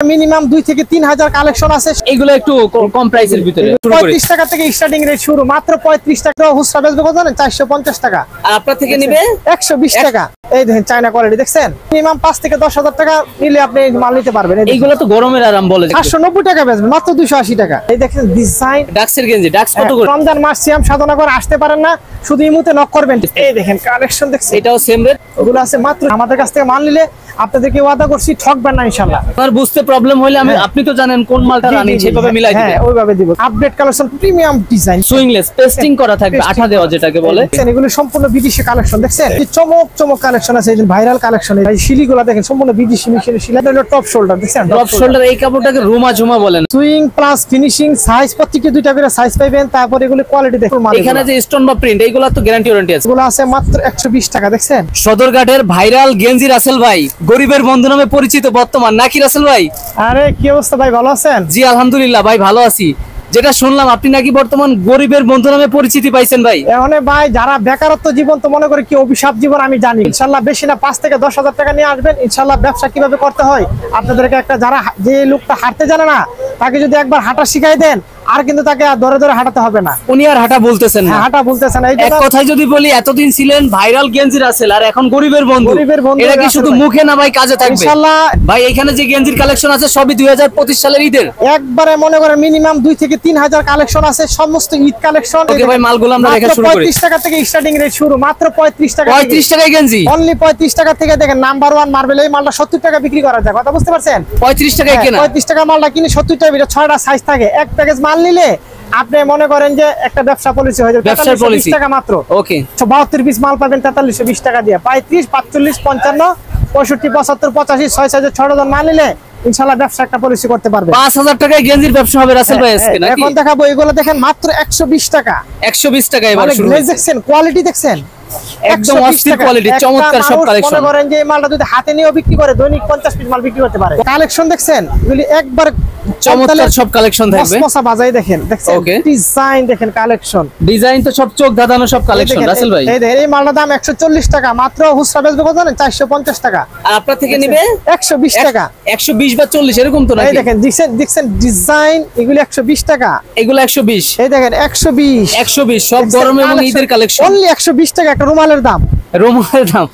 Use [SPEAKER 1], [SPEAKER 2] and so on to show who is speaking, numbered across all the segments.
[SPEAKER 1] Minimum 2 থেকে 3000 collection আছে।
[SPEAKER 2] এগুলো একটু কম প্রাইসের ভিতরে
[SPEAKER 1] 35 টাকা থেকে স্টার্টিং রেট শুরু, মাত্র 35 টাকা। খুচরা বেচবে কত জানেন? 450 টাকা।
[SPEAKER 2] আর আপনার থেকে নিবে
[SPEAKER 1] 120 টাকা। এই দেখেন চায়না কোয়ালিটি দেখছেন, মিনিমাম 5 থেকে 10,000 টাকা নিলে আপনি মাল নিতে পারবেন।
[SPEAKER 2] এইগুলো তো গরমের আরাম বলে
[SPEAKER 1] 890 টাকা বেচবেন, মাত্র 280 টাকা। এই দেখেন ডিজাইন
[SPEAKER 2] ডাক্সের গেঞ্জি, ডাক্স কত করে?
[SPEAKER 1] রমজান মাস সিয়াম সাধনা করে আসতে পারেন না, শুধু ইমুতে নক করবেন। এই দেখেন কালেকশন দেখছেন,
[SPEAKER 2] এটাও সেম রেট।
[SPEAKER 1] ওগুলো আছে মাত্র। আমাদের কাছ থেকে মাল নিলে আপনাদেরকে ওয়াদা করছি ঠকবেন না ইনশাআল্লাহ।
[SPEAKER 2] আপনার বুঝতে প্রবলেম হলে আপনি তো জানেন কোন মালটা রানি, সেভাবে মিলাই দিবেন।
[SPEAKER 1] হ্যাঁ ওইভাবে দিব। আপডেট কালেকশন, প্রিমিয়াম ডিজাইন,
[SPEAKER 2] সুইংলেস পেস্টিং করা থাকবে, আঠা দেওয়া যেটাকে বলে।
[SPEAKER 1] এগুলো সম্পূর্ণ বিদেশি কালেকশন দেখছেন, এই চমক চমক কালেকশন আছে, এই ভাইরাল কালেকশন। এই শিলিগুলা দেখেন সম্পূর্ণ বিদেশি মেশিনের শিলা। এটা হলো টপ শোল্ডার দেখছেন,
[SPEAKER 2] টপ শোল্ডার। এই কাপড়টাকে রুমা ঝুমা বলেন।
[SPEAKER 1] সুইং প্লাস ফিনিশিং, সাইজ প্রত্যেকটি দুইটা করে সাইজ পাবেন। তারপর এগুলো কোয়ালিটি দেখুন,
[SPEAKER 2] এখানে যে স্টোন বা প্রিন্ট, এইগুলো তো গ্যারান্টি ওয়ারেন্টি আছে।
[SPEAKER 1] এগুলো আছে মাত্র 120 টাকা দেখছেন।
[SPEAKER 2] সদরঘাটের ভাইরাল গেঞ্জি রাসেল ভাই, গরিবের বন্ধু নামে পরিচিত বর্তমান, নাকি রাসেল ভাই?
[SPEAKER 1] আরে কি অবস্থা ভাই, ভালো আছেন?
[SPEAKER 2] জি আলহামদুলিল্লাহ ভাই, ভালো আছি। যেটা শুনলাম আপনি নাকি বর্তমান গরিবের বন্ধু নামে পরিচিতি পাইছেন ভাই।
[SPEAKER 1] এখন ভাই যারা বেকারত্ব জীবন তো মনে করে কি অভিশাপ জীবন আমি জানি। ইনশাআল্লাহ বেশি না 5 থেকে 10,000 টাকা নিয়ে আসবেন। ইনশাআল্লাহ ব্যবসা কিভাবে করতে হয় আপনাদেরকে একটা, যারা যে লোকটা হাঁটতে জানে না তাকে যদি একবার হাঁটা শিখাই দেন, আর কিন্তু তাকে ধরে ধরে হাঁটাতে হবে না।
[SPEAKER 2] উনি আর হাঁটা বলতেছেন না,
[SPEAKER 1] হাঁটা বলতেছেন।
[SPEAKER 2] এক কথায় যদি বলি, এতদিন ছিলেন ভাইরাল গেঞ্জি রাসেল, আর এখন গরিবের বন্ধু। এটা কি শুধু মুখে না ভাই, কাজে থাকবে
[SPEAKER 1] ইনশাআল্লাহ।
[SPEAKER 2] ভাই এখানে যে গেঞ্জির কালেকশন আছে সবই 2025 সালের ঈদের।
[SPEAKER 1] একবারে মনে করেন মিনিমাম 2 থেকে 3000 কালেকশন আছে, সমস্ত ঈদ কালেকশন।
[SPEAKER 2] ওকে ভাই, মালগুলো আমরা দেখা শুরু করি।
[SPEAKER 1] 35 টাকা থেকে স্টার্টিং রেট শুরু, মাত্র 35 টাকা।
[SPEAKER 2] 35 টাকায় গেঞ্জি,
[SPEAKER 1] অনলি 35 টাকা থেকে। দেখেন নাম্বার 1 মার্বেল, এই মালটা 70 টাকা বিক্রি করা যায়, কথা বুঝতে পারছেন?
[SPEAKER 2] 35 টাকায় কেনা।
[SPEAKER 1] 35 টাকা মালটা কিনে 70 টাকা, 6টা সাইজ থাকে। এক প্যাকেজ মাল নিলে আপনি মনে করেন যে একটা ব্যবসা পলিসি হয়ে যাবে। 43 টাকা মাত্র।
[SPEAKER 2] ওকে
[SPEAKER 1] 72 পিস মাল পাবেন 4320 টাকা দিয়ে। 35 45 55 65 75 85 6 সাইজের 6 ডজন মাল নিলে ইনশাআল্লাহ ব্যবসা একটা পলিসি করতে পারবে।
[SPEAKER 2] 5000 টাকায় গেঞ্জির ব্যবসা হবে রাসেল ভাই আজকে নাকি?
[SPEAKER 1] এখন দেখাবো এগুলো দেখেন মাত্র 120 টাকা।
[SPEAKER 2] 120 টাকা এবার শুরু হয়েছে।
[SPEAKER 1] দেখছেন কোয়ালিটি দেখছেন,
[SPEAKER 2] একদম অস্থির কোয়ালিটি, চমৎকার সব কালেকশন।
[SPEAKER 1] মনে করেন যে এই মালটা যদি হাতে নিয়েও বিক্রি করে দৈনিক 50 পিস মাল বিক্রি করতে পারে। কালেকশন দেখছেন, এগুলি একবার
[SPEAKER 2] চমৎকার সব কালেকশন থাকবে।
[SPEAKER 1] মশা বাজাই দেখেন, দেখছেন ডিজাইন দেখেন, কালেকশন
[SPEAKER 2] ডিজাইন তো সব চোখ ধাঁধানো সব কালেকশন রাসেল ভাই।
[SPEAKER 1] এই দেখেন এই মালটার দাম 140 টাকা, মাত্র খুচরা বেচবে কত জানেন? 450 টাকা।
[SPEAKER 2] আর আপনার থেকে নিবে
[SPEAKER 1] 120 টাকা।
[SPEAKER 2] 120 বা 40 এরকম তো নাকি?
[SPEAKER 1] এই দেখেন দেখছেন ডিজাইন, এগুলি 120 টাকা।
[SPEAKER 2] এগুলো 120।
[SPEAKER 1] এই দেখেন 120
[SPEAKER 2] সব গরম এবং ঈদের কালেকশন।
[SPEAKER 1] অনলি 120 টাকা একটা রুমালের দাম।
[SPEAKER 2] রুমালের দাম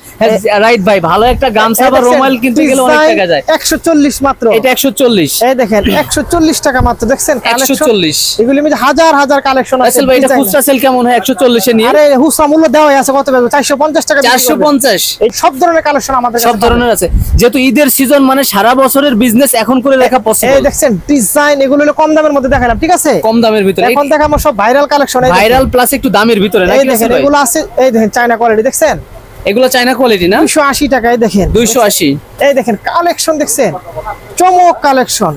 [SPEAKER 2] রাইট ভাই, ভালো একটা গামছা বা রুমাল কিনতে গেলে অনেক টাকা যায়।
[SPEAKER 1] 140 মাত্র।
[SPEAKER 2] এটা 140।
[SPEAKER 1] এই দেখেন 140 টাকা মাত্র, দেখছেন কালেকশন
[SPEAKER 2] 140।
[SPEAKER 1] এগুলি মধ্যে হাজার হাজার কালেকশন আছে।
[SPEAKER 2] রাসেল ভাই এটা খুচরা সেল কেমন হয় 140 এ নিয়ে?
[SPEAKER 1] আরে খুচরা মূল্য দেওয়াই আছে, কত বেচবে? 450 টাকা।
[SPEAKER 2] 450।
[SPEAKER 1] এই সব ধরনের কালেকশন আমাদের কাছে,
[SPEAKER 2] সব ধরনের আছে। যেহেতু ঈদের সিজন মানে সারা বছরের বিজনেস এখন করে রাখা পসিবল।
[SPEAKER 1] এই দেখছেন ডিজাইন, এগুলো হলো কম দামের মধ্যে দেখালাম, ঠিক আছে?
[SPEAKER 2] কম দামের ভিতরে।
[SPEAKER 1] এখন দেখাবো সব ভাইরাল কালেকশন।
[SPEAKER 2] ভাইরাল প্লাস একটু দামের ভিতরে নাকি?
[SPEAKER 1] এই দেখেন এগুলো আছে, এই দেখেন চায়না কোয়ালিটি দেখছেন,
[SPEAKER 2] এগুলো চায়না কোয়ালিটি না?
[SPEAKER 1] 280 টাকায় দেখেন।
[SPEAKER 2] 280।
[SPEAKER 1] এই দেখেন কালেকশন দেখছেন, চমক কালেকশন,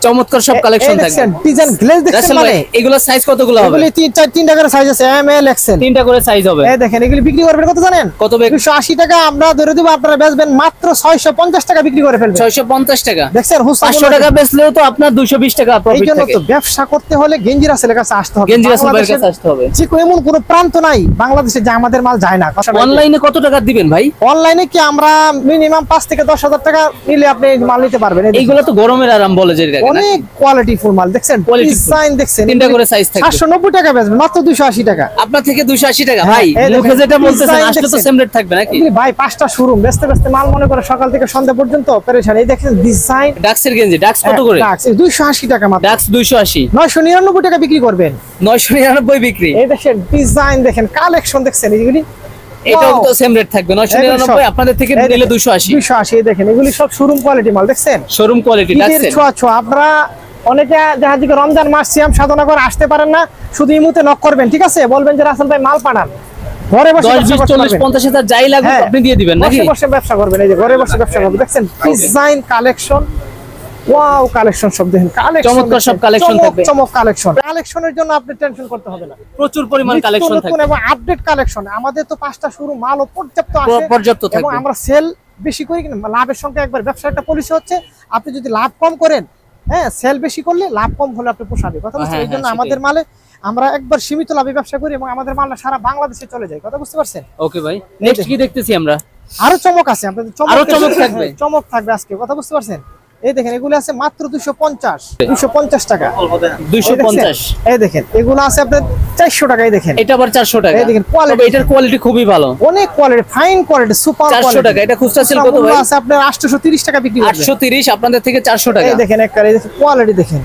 [SPEAKER 2] চমৎকার সব কালেকশন থাকবে।
[SPEAKER 1] ডিজাইন গ্লেজ দেখছেন, মানে
[SPEAKER 2] এগুলো সাইজ কতগুলো হবে?
[SPEAKER 1] এগুলি 3টা করে সাইজ আছে, এম এল এক্সেল,
[SPEAKER 2] 3টা করে সাইজ হবে।
[SPEAKER 1] এই দেখেন এগুলি বিক্রি করবেন কত জানেন?
[SPEAKER 2] কত?
[SPEAKER 1] 280 টাকা। আমরা ধরে দেব আপনারা বেচবেন মাত্র 650 টাকা বিক্রি করে ফেলবেন।
[SPEAKER 2] 650 টাকা।
[SPEAKER 1] দেখছেন
[SPEAKER 2] 500 টাকা বেচলেও তো আপনার 220 টাকা প্রফিট থাকে।
[SPEAKER 1] এইজন্য তো ব্যবসা করতে হলে গেঞ্জি রাসেলের কাছে আসতে হবে।
[SPEAKER 2] গেঞ্জি রাসেল ভাইয়ের কাছে আসতে হবে।
[SPEAKER 1] যে এমন কোনো প্রান্ত নাই বাংলাদেশে যে আমাদের মাল যায় না।
[SPEAKER 2] অনলাইনে কত টাকা দিবেন ভাই?
[SPEAKER 1] অনলাইনে কি আমরা মিনিমাম 5 থেকে 10,000 টাকা নিলে আপনি মাল নিতে পারবেন।
[SPEAKER 2] এইগুলো তো গরমের আরাম বলে যেটাকে,
[SPEAKER 1] অনেক কোয়ালিটি ফুল মাল দেখছেন, ডিজাইন দেখছেন,
[SPEAKER 2] 3টা করে সাইজ থাকে।
[SPEAKER 1] 790 টাকা বেচবেন, মাত্র 280 টাকা।
[SPEAKER 2] আপনার থেকে 280 টাকা ভাই। মুখে যেটা বলতেছেন আসলে তো সেম রেট থাকবে নাকি?
[SPEAKER 1] ভাই 5টা শোরুম বেচতে বেচতে মাল মনে করে সকাল থেকে সন্ধ্যা পর্যন্ত পেরেশান। এই দেখেন ডিজাইন,
[SPEAKER 2] ডাক্সের গেঞ্জি, ডাক্স কত করে?
[SPEAKER 1] ডাক্স 280 টাকা মাত্র।
[SPEAKER 2] ডাক্স 280।
[SPEAKER 1] 999 টাকা বিক্রি করবেন।
[SPEAKER 2] 999 বিক্রি।
[SPEAKER 1] এই দেখেন ডিজাইন দেখেন, কালেকশন দেখছেন, এগুলি
[SPEAKER 2] এটাও তো সেম রেট থাকবে 999। আপনাদের থেকে নিলে 280।
[SPEAKER 1] 280 দেখেন, এগুলি সব শোরুম কোয়ালিটি মাল দেখছেন,
[SPEAKER 2] শোরুম কোয়ালিটি।
[SPEAKER 1] ডাক্সের ছোঁয়া। আপনারা অনেকে যারা দিকে রমজান মাস সিয়াম সাধনা করে আসতে পারেন না, শুধু ইমুতে নক করবেন, ঠিক আছে? বলবেন যে রাসেল ভাই মাল পাঠান, ঘরে বসে
[SPEAKER 2] 10 20 40 50 হাজার যাই লাগবে আপনি দিয়ে দিবেন নাকি?
[SPEAKER 1] বসে বসে ব্যবসা করবেন। এই যে ঘরে বসে ব্যবসা করবেন, দেখছেন ডিজাইন, কালেকশন, ওয়াও কালেকশন সব দেখেন, কালেকশন
[SPEAKER 2] চমৎকার সব কালেকশন থাকবে।
[SPEAKER 1] চমক কালেকশন। কালেকশনের জন্য আপনি টেনশন করতে হবে না,
[SPEAKER 2] প্রচুর পরিমাণ কালেকশন থাকবে
[SPEAKER 1] এবং আপডেট কালেকশন। আমাদের তো 5টা শুরু মালও পর্যাপ্ত আছে,
[SPEAKER 2] পর্যাপ্ত থাকবে,
[SPEAKER 1] এবং আমরা সেল বেশি করি কিনা লাভের সঙ্গে একবার। ব্যবসার একটা পলিসি হচ্ছে, আপনি যদি লাভ কম করেন, হ্যাঁ সেল বেশি করলে লাভ কম হলে আপনি পোষাবে, কথা বুঝছেন? এই জন্য আমাদের মালে আমরা একবার সীমিত লাভে ব্যবসা করি, এবং আমাদের মালটা সারা বাংলাদেশে চলে যায়, কথা বুঝতে পারছেন?
[SPEAKER 2] ওকে ভাই, নেক্সট কি দেখতেছি আমরা?
[SPEAKER 1] আরো চমক আছে আপনাদের,
[SPEAKER 2] আরো চমক থাকবে,
[SPEAKER 1] চমক থাকবে আজকে, কথা বুঝতে পারছেন? এই দেখেন এগুলো আছে মাত্র 250 টাকা।
[SPEAKER 2] 250।
[SPEAKER 1] এই দেখেন এগুলো আছে আপনার 400 টাকা। এই দেখেন
[SPEAKER 2] এটা আবার 400 টাকা।
[SPEAKER 1] এই দেখেন কোয়ালিটি,
[SPEAKER 2] এটার কোয়ালিটি খুবই ভালো,
[SPEAKER 1] অনেক কোয়ালিটি, ফাইন কোয়ালিটি, সুপার
[SPEAKER 2] 400 টাকা। এটা খুচরা সেল কত ভাই?
[SPEAKER 1] আছে আপনার 830 টাকা বিক্রি করবেন।
[SPEAKER 2] 830, আপনাদের থেকে 400 টাকা।
[SPEAKER 1] এই দেখেন একবারে কোয়ালিটি দেখেন,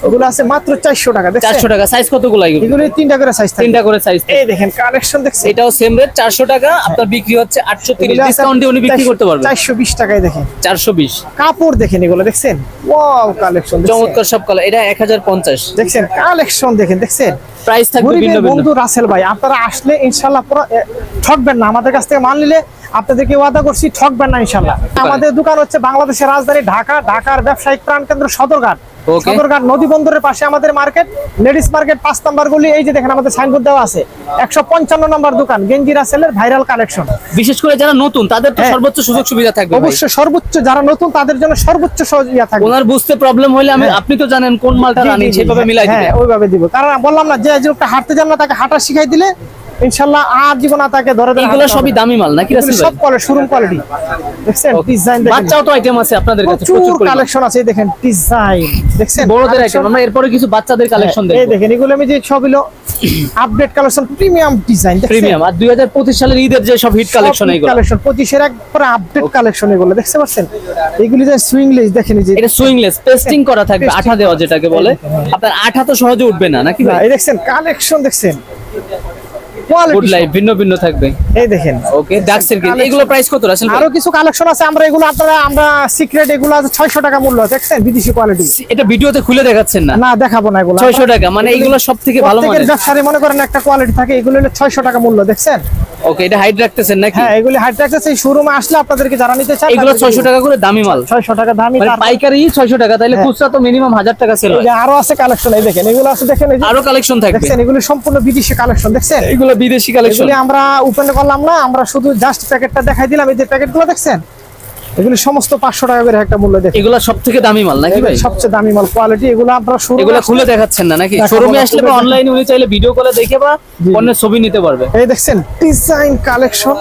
[SPEAKER 1] এগুলো আছে মাত্র 400 টাকা। দেখেন
[SPEAKER 2] 400 টাকা। সাইজ কতগুলো এগুলো?
[SPEAKER 1] এগুলো তিনটা করে সাইজ থাকে,
[SPEAKER 2] তিনটা করে সাইজ।
[SPEAKER 1] এই দেখেন কালেকশন দেখছেন,
[SPEAKER 2] এটাও সেম রেট 400 টাকা, আপনার বিক্রি হচ্ছে 830, ডিসকাউন্ট দিয়ে উনি বিক্রি করতে পারবেন
[SPEAKER 1] 420 টাকায়। দেখেন
[SPEAKER 2] 420।
[SPEAKER 1] কাপড় দেখেন এগুলো দেখছেন, ওয়াও কালেকশন
[SPEAKER 2] চমৎকার সব কালার। এটা 1050
[SPEAKER 1] দেখছেন, কালেকশন দেখছেন।
[SPEAKER 2] প্রাইস থাকবে ভিন্ন ভিন্ন।
[SPEAKER 1] বন্ধু রাসেল ভাই, আপনারা আসলে ইনশাআল্লাহ পুরো ঠকবেন না, আমাদের কাছ থেকে মাল নিলে আপনাদেরকে ওয়াদা করছি ঠকবেন না ইনশাআল্লাহ। আমাদের দোকান হচ্ছে বাংলাদেশের রাজধানী ঢাকা, ঢাকার ব্যবসায়িক প্রাণকেন্দ্র সদরঘাট। সদরঘাট নদী বন্দরের পাশে আমাদের মার্কেট, লেডিস মার্কেট 5 নাম্বার গলি। এই যে দেখেন আমাদের সাইনবোর্ড দেওয়া আছে, 155 নম্বর দোকান, গেঞ্জি রাসেলের ভাইরাল কালেকশন।
[SPEAKER 2] বিশেষ করে যারা নতুন তাদের তো সর্বোচ্চ সুযোগ সুবিধা থাকবে।
[SPEAKER 1] অবশ্যই সর্বোচ্চ, যারা নতুন তাদের জন্য সর্বোচ্চ সুবিধা থাকবে।
[SPEAKER 2] ওনার বুঝতে প্রবলেম হলে আপনি তো জানেন কোন মালটা রানিং, সেভাবে মিলাই দিবেন।
[SPEAKER 1] হ্যাঁ ওইভাবে দিব, কারণ বললাম না যে লোকটা হাঁটতে জান না তাকে হাঁটা শিখাই দিলে ইনশাআল্লাহ আর জীবন তাকে ধরে ধরে।
[SPEAKER 2] এগুলো সবই দামি মাল নাকি রাসেল ভাই?
[SPEAKER 1] সব কোয়ালিটি, শোরুম কোয়ালিটি দেখছেন। ডিজাইন দেখেন,
[SPEAKER 2] বাচ্চাও তো আইটেম আছে আপনাদের কাছে
[SPEAKER 1] প্রচুর কালেকশন আছে। দেখেন ডিজাইন দেখছেন,
[SPEAKER 2] বড়দের আইটেম। আমরা এরপরে কিছু বাচ্চাদের কালেকশন দেখব।
[SPEAKER 1] এই দেখেন এগুলো আমি যে সব হলো আপডেট কালেকশন, প্রিমিয়াম ডিজাইন দেখছেন,
[SPEAKER 2] প্রিমিয়াম। আর 2025 সালের ঈদের যে সব হিট কালেকশন, এগুলো
[SPEAKER 1] কালেকশন 25 এর একবারে আপডেট কালেকশন। এগুলো দেখতে পাচ্ছেন, এগুলি যে সুইংলেস দেখেন, এই যে
[SPEAKER 2] এটা সুইংলেস পেস্টিং করা থাকবে, আঠা দেওয়া যেটাকে বলে। আপনার আঠা তো সহজে উঠবে না নাকি ভাই?
[SPEAKER 1] এই দেখছেন কালেকশন দেখছেন,
[SPEAKER 2] গুড লাইফ ভিন্ন ভিন্ন থাকবে।
[SPEAKER 1] এই দেখেন
[SPEAKER 2] ওকে ডার্ক সার্কেল, এগুলো প্রাইস কত রাসেল ভাই?
[SPEAKER 1] আরো কিছু কালেকশন আছে, আমরা এগুলো আমরা সিক্রেট, এগুলো আছে 600 টাকা মূল্য দেখছেন, বিদেশি কোয়ালিটি।
[SPEAKER 2] এটা ভিডিওতে খুলে দেখাচ্ছেন না?
[SPEAKER 1] না দেখাবো না, এগুলো
[SPEAKER 2] 600 টাকা, মানে এগুলো সবথেকে ভালো মানের।
[SPEAKER 1] ব্যবসায়ী মনে করেন একটা কোয়ালিটি থাকে, এগুলো হলো 600 টাকা মূল্য দেখছেন।
[SPEAKER 2] ওকে, এটা হাইট রাখতেছেন নাকি?
[SPEAKER 1] হ্যাঁ এগুলো হাইট রাখতেছে, শোরুমে আসলে আপনাদেরকে যারা নিতে চান
[SPEAKER 2] এগুলো 600 টাকা করে দামি মাল।
[SPEAKER 1] 600 টাকা দামি,
[SPEAKER 2] মানে পাইকারি 600 টাকা, তাইলে খুচরা তো মিনিমাম 1000 টাকা সেল হয়।
[SPEAKER 1] আরো আছে কালেকশন, এই দেখেন এগুলো আছে, দেখেন এই যে
[SPEAKER 2] আরো কালেকশন থাকবে
[SPEAKER 1] দেখছেন, এগুলো সম্পূর্ণ বিদেশি কালেকশন দেখছেন,
[SPEAKER 2] এগুলো বিদেশি কালেকশন।
[SPEAKER 1] এগুলো আমরা ওপেন করলাম না, আমরা শুধু জাস্ট প্যাকেটটা দেখাই দিলাম। এই যে প্যাকেটগুলো দেখছেন, এগুলো সমস্ত 500 টাকা করে একটা মূল্য। দেখেন
[SPEAKER 2] এগুলো সবথেকে দামি মাল নাকি ভাই?
[SPEAKER 1] সবচেয়ে দামি মাল কোয়ালিটি। এগুলো আপনারা
[SPEAKER 2] এগুলো খুলে দেখাচ্ছেন না নাকি? শোরুমে আসলে বা অনলাইনে উনি চাইলে ভিডিও কলে দেখে বা পণ্যের ছবি নিতে পারবে।
[SPEAKER 1] এই দেখছেন ডিজাইন কালেকশন,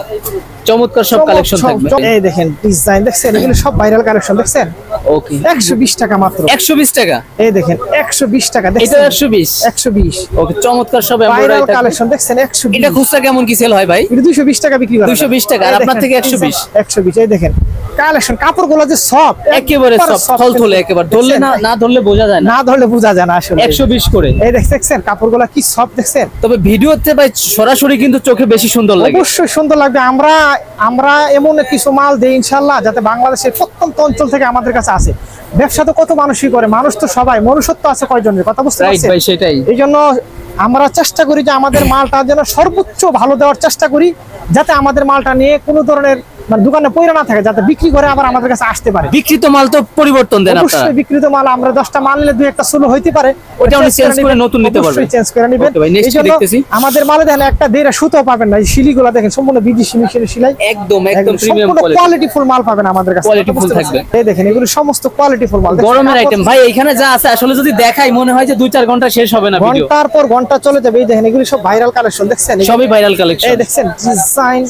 [SPEAKER 2] চমৎকার সব কালেকশন থাকবে।
[SPEAKER 1] এই দেখেন ডিজাইন দেখছেন, এগুলো সব ভাইরাল কালেকশন দেখছেন।
[SPEAKER 2] ওকে
[SPEAKER 1] 120 টাকা মাত্র।
[SPEAKER 2] 120 টাকা।
[SPEAKER 1] এই দেখেন 120 টাকা দেখছেন,
[SPEAKER 2] এটা 120।
[SPEAKER 1] 120
[SPEAKER 2] ওকে চমৎকার সব
[SPEAKER 1] ভাইরাল
[SPEAKER 2] এমব্রয়ডারি
[SPEAKER 1] কালেকশন দেখছেন। 120
[SPEAKER 2] এটা খুচরা কেমন কি সেল হয় ভাই?
[SPEAKER 1] এটা 220 টাকা বিক্রি করা।
[SPEAKER 2] 220 টাকা, আর আপনার থেকে 120।
[SPEAKER 1] 120। এই দেখেন কালেকশন, কাপড়গুলো যে সফট,
[SPEAKER 2] একেবারে সফট, থলথলে একেবারে। ধরলে না ধরলে বোঝা যায় না,
[SPEAKER 1] না ধরলে বোঝা যায় না আসলে।
[SPEAKER 2] 120 করে।
[SPEAKER 1] এই দেখছেন কাপড়গুলো কি সফট দেখছেন।
[SPEAKER 2] তবে ভিডিওতে ভাই সরাসরি কিন্তু চোখে বেশি সুন্দর লাগে।
[SPEAKER 1] অবশ্যই সুন্দর লাগবে। আমরা এমন কিছু মাল দেই ইনশাআল্লাহ, যাতে বাংলাদেশের প্রত্যন্ত অঞ্চল থেকে আমাদের কাছে আসে। ব্যবসা তো কত মানুষই করে, মানুষ তো সবাই, মনুষ্যত্ব আছে কয়জনের, কথা বুঝতে পারছেন?
[SPEAKER 2] ভাই সেটাই।
[SPEAKER 1] এই জন্য আমরা চেষ্টা করি যে আমাদের মালটা যেন সর্বোচ্চ ভালো দেওয়ার চেষ্টা করি, যাতে আমাদের মালটা নিয়ে কোনো ধরনের মানে দোকানে পয়রা না থাকে, যাতে বিক্রি করে আবার আমাদের কাছে আসতে পারে।
[SPEAKER 2] বিক্রিত মাল তো পরিবর্তন দেন আপনারা?
[SPEAKER 1] অবশ্যই বিক্রিত মাল আমরা 10টা মাল নিলে 2-1টা সুলো হইতে পারে,
[SPEAKER 2] ওটা উনি চেঞ্জ করে নতুন নিতে পারবেন।
[SPEAKER 1] অবশ্যই চেঞ্জ করে নেবেন।
[SPEAKER 2] ওকে ভাই, নেক্সট দেখতেছি।
[SPEAKER 1] আমাদের মালে দেখেন একটা দেড়া সুতো পাবেন না, এই শিলিগুলো দেখেন সম্পূর্ণ বিদেশি মেশিনের সেলাই,
[SPEAKER 2] একদম প্রিমিয়াম
[SPEAKER 1] কোয়ালিটি ফুল মাল পাবেন আমাদের কাছে।
[SPEAKER 2] কোয়ালিটি ফুল থাকবে।
[SPEAKER 1] এই দেখেন এগুলো সমস্ত কোয়ালিটি ফুল মাল।
[SPEAKER 2] গরমের আইটেম ভাই এখানে যা আছে আসলে যদি দেখাই মনে হয় যে 2-4 ঘন্টা শেষ হবে না ভিডিও।
[SPEAKER 1] ঘন্টার পর ঘন্টা চলে যাবে। এই দেখেন এগুলো সব ভাইরাল কালেকশন দেখছেন,
[SPEAKER 2] সবই ভাইরাল কালেকশন।
[SPEAKER 1] এই দেখছেন ডিজাইন,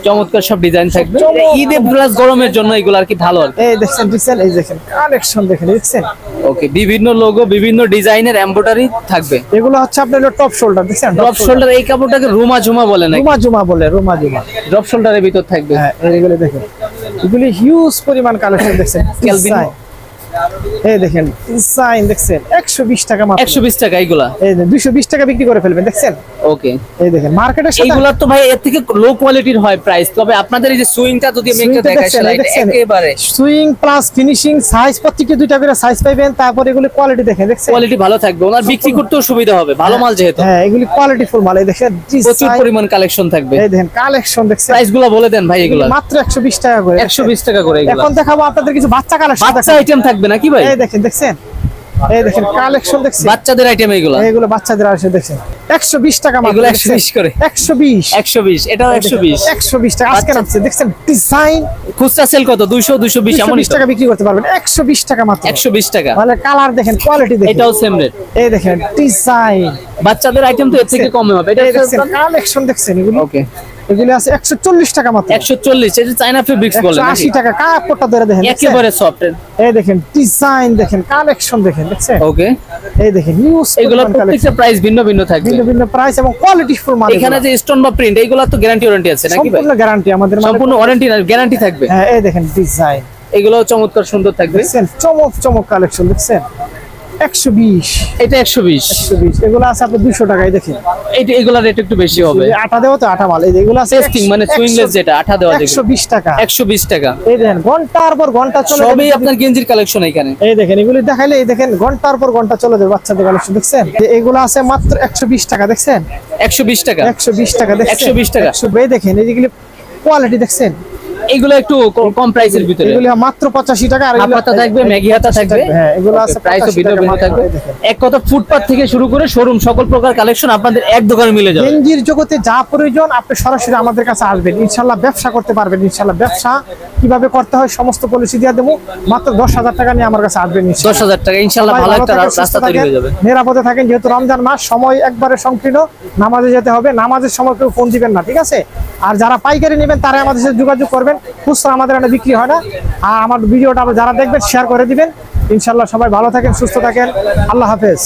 [SPEAKER 2] চমৎকার সব ডিজাইন থাকবে। ঈদে প্লাস গরমের জন্য এগুলো আর কি ভালো আর কি।
[SPEAKER 1] এই দেখছেন ডিজাইন, এই দেখেন কালেকশন দেখেন, দেখছেন
[SPEAKER 2] ওকে বিভিন্ন লোগো বিভিন্ন ডিজাইনের এমব্রয়ডারি থাকবে।
[SPEAKER 1] এগুলো হচ্ছে আপনার টপ শোল্ডার দেখছেন,
[SPEAKER 2] ড্রপ শোল্ডার। এই কাপড়টাকে রুমা ঝুমা বলে নাকি?
[SPEAKER 1] রুমা জুমা বলে, রুমা জুমা।
[SPEAKER 2] ড্রপ শোল্ডারের ভিতর থাকবে।
[SPEAKER 1] হ্যাঁ এইগুলো দেখেন, এগুলি হিউজ পরিমাণ কালেকশন দেখছেন।
[SPEAKER 2] ক্যালভিন।
[SPEAKER 1] এই দেখেন ডিজাইন দেখছেন, 120 টাকা মাত্র।
[SPEAKER 2] 120 টাকা এগুলা।
[SPEAKER 1] এই দেখেন 220 টাকা বিক্রি করে ফেলবেন দেখছেন।
[SPEAKER 2] ওকে
[SPEAKER 1] এই দেখেন মার্কেটের সাথে
[SPEAKER 2] এইগুলা তো ভাই এর থেকে লো কোয়ালিটির হয় প্রাইস। তবে আপনাদের এই যে সুইংটা যদি আমি একটা দেখাই সেটা একেবারে
[SPEAKER 1] সুইং প্লাস ফিনিশিং সাইজ, প্রত্যেকটি 2টা করে সাইজ পাবেন। তারপর এগুলি কোয়ালিটি দেখেন, দেখছেন
[SPEAKER 2] কোয়ালিটি ভালো থাকবে, ওনার বিক্রি করতেও সুবিধা হবে, ভালো মাল যেহেতু।
[SPEAKER 1] হ্যাঁ এগুলি কোয়ালিটি ফুল মাল। এই দেখেন
[SPEAKER 2] প্রচুর পরিমাণ কালেকশন থাকবে।
[SPEAKER 1] এই দেখেন কালেকশন দেখছেন।
[SPEAKER 2] প্রাইসগুলো বলে দেন ভাই এগুলা।
[SPEAKER 1] মাত্র 120 টাকা করে।
[SPEAKER 2] 120 টাকা করে এগুলা।
[SPEAKER 1] এখন দেখাবো আপনাদের কিছু বাচ্চা কালেকশন।
[SPEAKER 2] বাচ্চা আইটেম থাকবে নাকি ভাই?
[SPEAKER 1] এই দেখেন দেখছেন, এই দেখেন কালেকশন দেখছেন,
[SPEAKER 2] বাচ্চাদের আইটেম এগুলা।
[SPEAKER 1] এগুলো বাচ্চাদের আসে দেখছেন 120 টাকা মাত্র।
[SPEAKER 2] এগুলো 120 করে।
[SPEAKER 1] 120
[SPEAKER 2] এটাও 120
[SPEAKER 1] 120 টাকা আজকে নামছে দেখছেন। ডিজাইন
[SPEAKER 2] খুচরা সেল কত? 200 220 এমনই
[SPEAKER 1] 220 টাকা বিক্রি করতে পারবেন। 120 টাকা মাত্র।
[SPEAKER 2] 120 টাকা।
[SPEAKER 1] মানে কালার দেখেন, কোয়ালিটি দেখেন,
[SPEAKER 2] এটাও সেম রেট।
[SPEAKER 1] এই দেখেন ডিজাইন।
[SPEAKER 2] বাচ্চাদের আইটেম তো এর থেকে কমে হবে। এটা
[SPEAKER 1] দেখছেন কালেকশন দেখছেন এগুলো।
[SPEAKER 2] ওকে
[SPEAKER 1] এগুলি আছে 140 টাকা মাত্র।
[SPEAKER 2] 140, এটা চায়না ফেব্রিক্স বলে নাকি?
[SPEAKER 1] 180 টাকা। কাপড়টা ধরে দেখেন,
[SPEAKER 2] একেবারে সফট।
[SPEAKER 1] এই দেখেন ডিজাইন, দেখেন কালেকশন, দেখেন দেখছেন।
[SPEAKER 2] ওকে,
[SPEAKER 1] এই দেখেন নিউজ,
[SPEAKER 2] এগুলো প্রত্যেকটা প্রাইস ভিন্ন ভিন্ন থাকবে,
[SPEAKER 1] ভিন্ন ভিন্ন প্রাইস এবং কোয়ালিটি ফুল মাল।
[SPEAKER 2] এখানে যে স্টোন বা প্রিন্ট এগুলো তো গ্যারান্টি ওয়ারেন্টি আছে নাকি ভাই?
[SPEAKER 1] সম্পূর্ণ গ্যারান্টি আমাদের,
[SPEAKER 2] সম্পূর্ণ ওয়ারেন্টি না গ্যারান্টি থাকবে।
[SPEAKER 1] হ্যাঁ, এই দেখেন ডিজাইন,
[SPEAKER 2] এগুলো চমৎকার সুন্দর থাকবে,
[SPEAKER 1] দেখছেন চমক চমক কালেকশন, দেখছেন 120,
[SPEAKER 2] এটা 120।
[SPEAKER 1] এগুলো আছে আপনার 200 টাকায়। দেখেন
[SPEAKER 2] এটা এগুলা রেট একটু বেশি হবে,
[SPEAKER 1] আটা দেওয়া তো, আটা মাল। এই এগুলো আছে
[SPEAKER 2] টেস্টিং মানে সুইংলেস, যেটা আঠা দেওয়া,
[SPEAKER 1] 120 টাকা।
[SPEAKER 2] 120 টাকা।
[SPEAKER 1] এই দেখেন ঘন্টার পর ঘন্টা চলে
[SPEAKER 2] সবই
[SPEAKER 1] যাবে।
[SPEAKER 2] আপনার গেঞ্জির কালেকশন এখানে।
[SPEAKER 1] এই দেখেন এগুলি দেখাইলে, এই দেখেন ঘন্টার পর ঘন্টা চলে যাবে বাচ্চাদের কালেকশন, দেখছেন। এগুলো আছে মাত্র 120 টাকা, দেখছেন
[SPEAKER 2] 120 টাকা।
[SPEAKER 1] 120 টাকা, দেখছেন
[SPEAKER 2] 120 টাকা।
[SPEAKER 1] এই দেখেন এইগুলি কোয়ালিটি, দেখছেন
[SPEAKER 2] এগুলো একটু কম প্রাইসের ভিতরে,
[SPEAKER 1] এগুলি মাত্র 85 টাকা। আর এগুলো
[SPEAKER 2] হাতা থাকবে, ম্যাগি হাতা থাকবে।
[SPEAKER 1] হ্যাঁ, এগুলো আছে
[SPEAKER 2] প্রাইসও
[SPEAKER 1] 85
[SPEAKER 2] ভিন্ন
[SPEAKER 1] টাকা
[SPEAKER 2] ভিন্ন
[SPEAKER 1] মাত্র।
[SPEAKER 2] থাকবে।
[SPEAKER 1] এই দেখেন
[SPEAKER 2] এক কথা ফুটপাত থেকে শুরু করে শোরুম সকল প্রকার কালেকশন আপনাদের এক দোকানে মিলে যাবে।
[SPEAKER 1] গেঞ্জির জগতে যা প্রয়োজন আপনি সরাসরি আমাদের কাছে আসবেন, ইনশাআল্লাহ ব্যবসা করতে পারবেন। ইনশাআল্লাহ ব্যবসা কিভাবে করতে হয় সমস্ত পলিসি দিয়ে দেবো। মাত্র 10,000 টাকা নিয়ে আমার কাছে আসবেন ইনশাআল্লাহ।
[SPEAKER 2] 10,000 টাকা ইনশাআল্লাহ ভালো একটা রাস্তা তৈরি হয়ে যাবে।
[SPEAKER 1] নিরাপদে থাকেন, যেহেতু রমজান মাস, সময় একবারে সংকীর্ণ, নামাজে যেতে হবে। নামাজের সময় কেউ ফোন দিবেন না, ঠিক আছে? আর যারা পাইকারি নেবেন তারা আমাদের সাথে যোগাযোগ করবেন। খুচরা আমাদের এখানে বিক্রি হয় না। আর আমার ভিডিওটা যারা দেখবেন শেয়ার করে দিবেন। ইনশাআল্লাহ সবাই ভালো থাকেন, সুস্থ থাকেন। আল্লাহ হাফেজ।